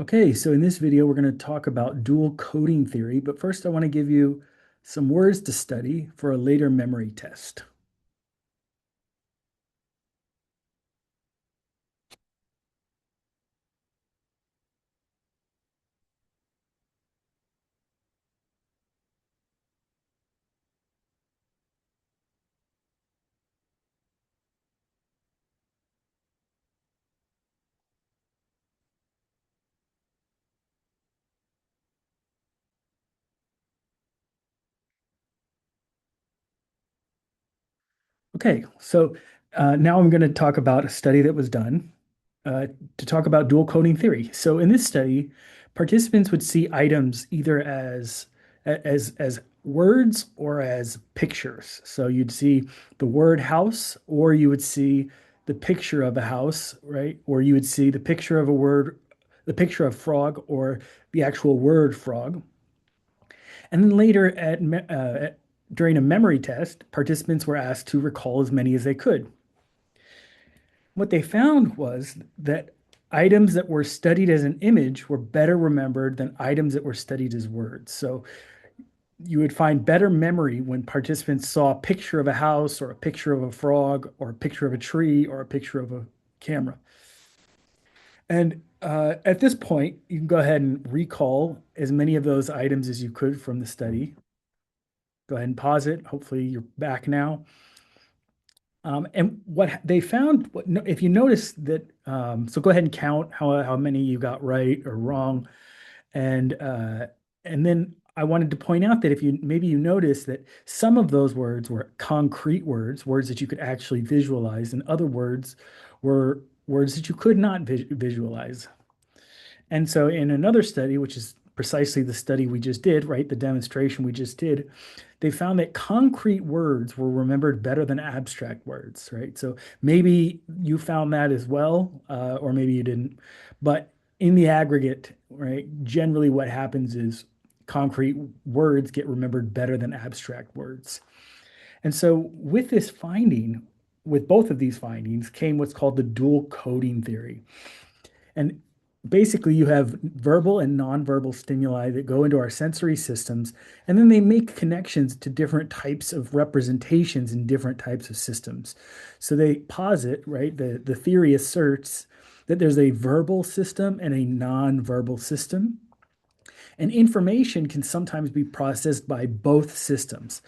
Okay, so in this video, we're going to talk about dual coding theory, but first I want to give you some words to study for a later memory test. Okay, so now I'm going to talk about a study that was done uh, to talk about dual coding theory. So in this study, participants would see items either as words or as pictures. So you'd see the word house, or you would see the picture of a house, right? Or you would see the picture of a word, the picture of frog, or the actual word frog. And then later during a memory test, participants were asked to recall as many as they could. What they found was that items that were studied as an image were better remembered than items that were studied as words. So you would find better memory when participants saw a picture of a house or a picture of a frog or a picture of a tree or a picture of a camera. And at this point, you can go ahead and recall as many of those items as you could from the study. Go ahead and pause it. Hopefully, you're back now. And what they found, if you notice that, so go ahead and count how many you got right or wrong, and uh, and then I wanted to point out that if you maybe you notice that some of those words were concrete words, words that you could actually visualize, and other words were words that you could not visualize. And so in another study, which is precisely the study we just did, right, the demonstration we just did, they found that concrete words were remembered better than abstract words, right? So maybe you found that as well, or maybe you didn't. But in the aggregate, right, generally what happens is concrete words get remembered better than abstract words. And so with this finding, with both of these findings, came what's called the dual coding theory. And basically, you have verbal and nonverbal stimuli that go into our sensory systems, and then they make connections to different types of representations in different types of systems. So they posit, right? The theory asserts that there's a verbal system and a nonverbal system, and information can sometimes be processed by both systems.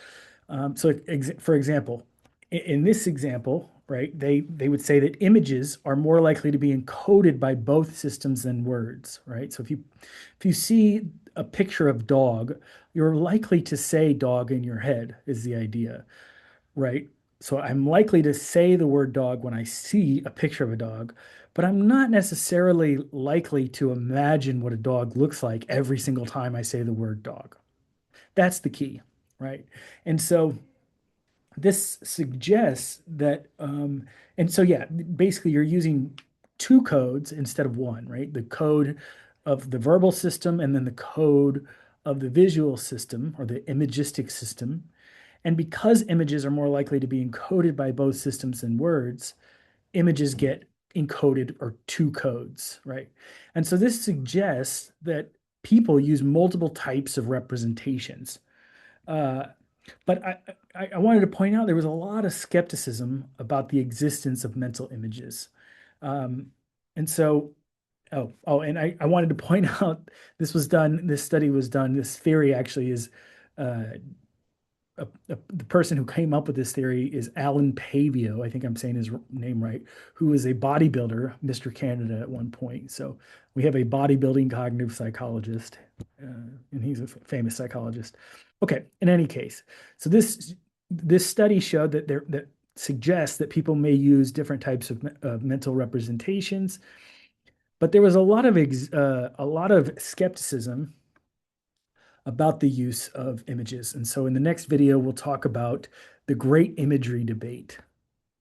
For example, in this example, right, they would say that images are more likely to be encoded by both systems than words, right? So if you see a picture of dog, you're likely to say dog in your head is the idea, right? So I'm likely to say the word dog when I see a picture of a dog, but I'm not necessarily likely to imagine what a dog looks like every single time I say the word dog. That's the key, right? And so this suggests that, and so yeah, basically you're using two codes instead of one, right? The code of the verbal system and then the code of the visual system or the imagistic system. And because images are more likely to be encoded by both systems than words, images get encoded or two codes, right? And so this suggests that people use multiple types of representations. Uh, but I wanted to point out there was a lot of skepticism about the existence of mental images. Um, and so, and I wanted to point out this study was done, this theory actually is, uh, the person who came up with this theory is Alan Pavio. I think I'm saying his name right, who was a bodybuilder, Mr. Canada at one point. So we have a bodybuilding cognitive psychologist, and he's a famous psychologist. Okay, in any case, so this study showed that suggests that people may use different types of mental representations, but there was a lot of skepticism about the use of images. And so in the next video, we'll talk about the great imagery debate.